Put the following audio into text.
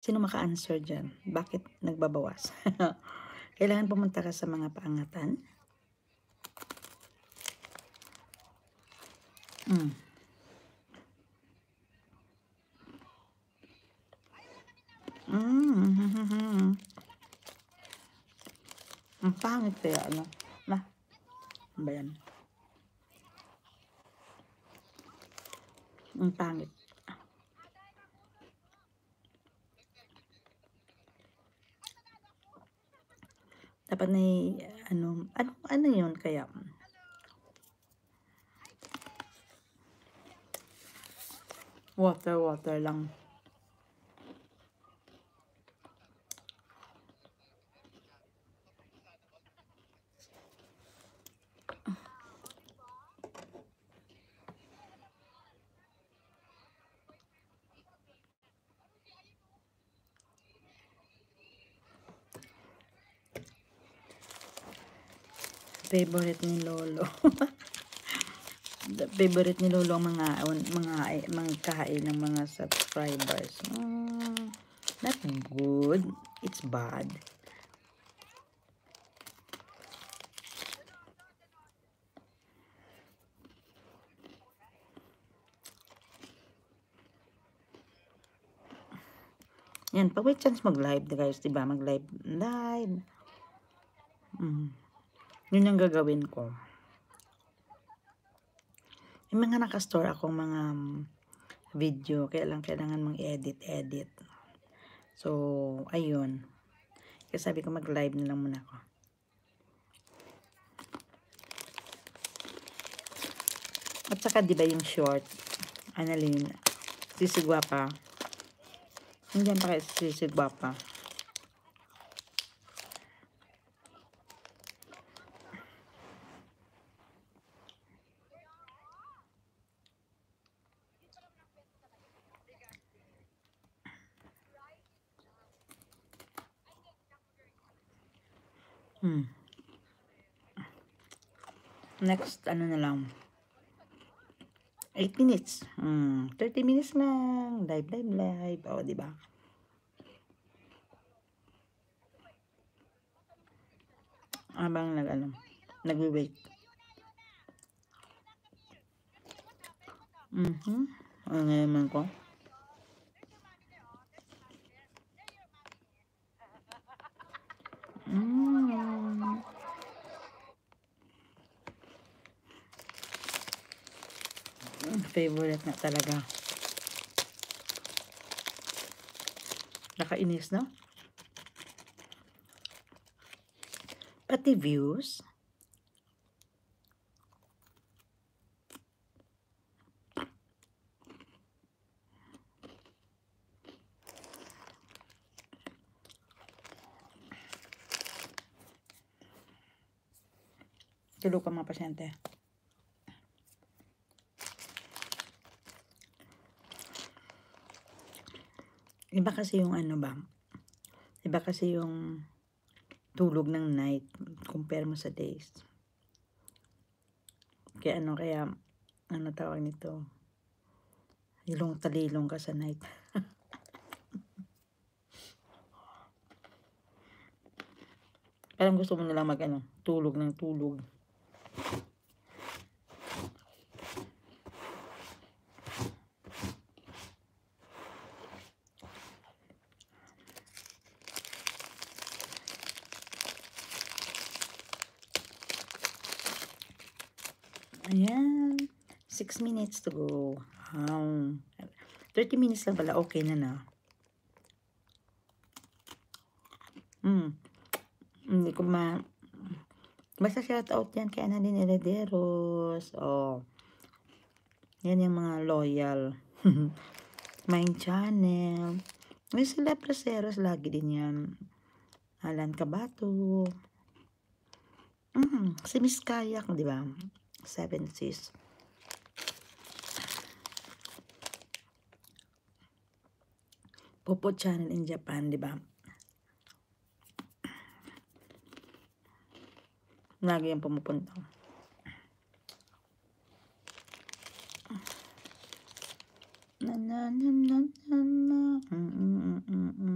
Sino maka-answer dyan? Bakit nagbabawas? Kailangan pumunta ka sa mga paangatan. Mm. Mm. Ang pangit kaya, ano? Na, ano ba yan? Ang pangit. Dapat na, ano yun kaya? Water lang. Favorite ni Lolo. Favorite ni Lolo ang mga kain ng mga subscribers. Not good. It's bad. Yan, pag may chance mag-live, guys, diba? Mag-live. Live. Yun ang gagawin ko. May mga nakastore akong mga video. Kaya lang kailangan mang edit. So, ayun. Kaya sabi ko mag-live na lang muna ako. At saka, di ba yung short? Annalyn, sisigwa pa. Hindi pa kayo sisigwa pa. Next, ano na lang. 8 minutes. 30 minutes lang. Live. O, diba? Habang nagwi-wait. Ano naman ko? Favorite na talaga. Nakainis, no? Pati views. Tulog ka mga pasyente. Iba kasi yung Iba kasi yung tulog ng night compare mo sa days. Kaya tawag nito? Talilong ka sa night. Parang gusto mo nalang tulog ng tulog. Ayan. 6 minutes to go. 30 minutes lang pala. Okay na. Hindi ko basta shout out yan kay Annalyn Herederos. Yan yung mga loyal. Main channel. May sila Praseros lagi din yan. Alan Cabato. Si Miss Kayak, di ba? 7 Sis. Popo channel in Japan, di ba? Lagi yung pumupunta. na na na na na na.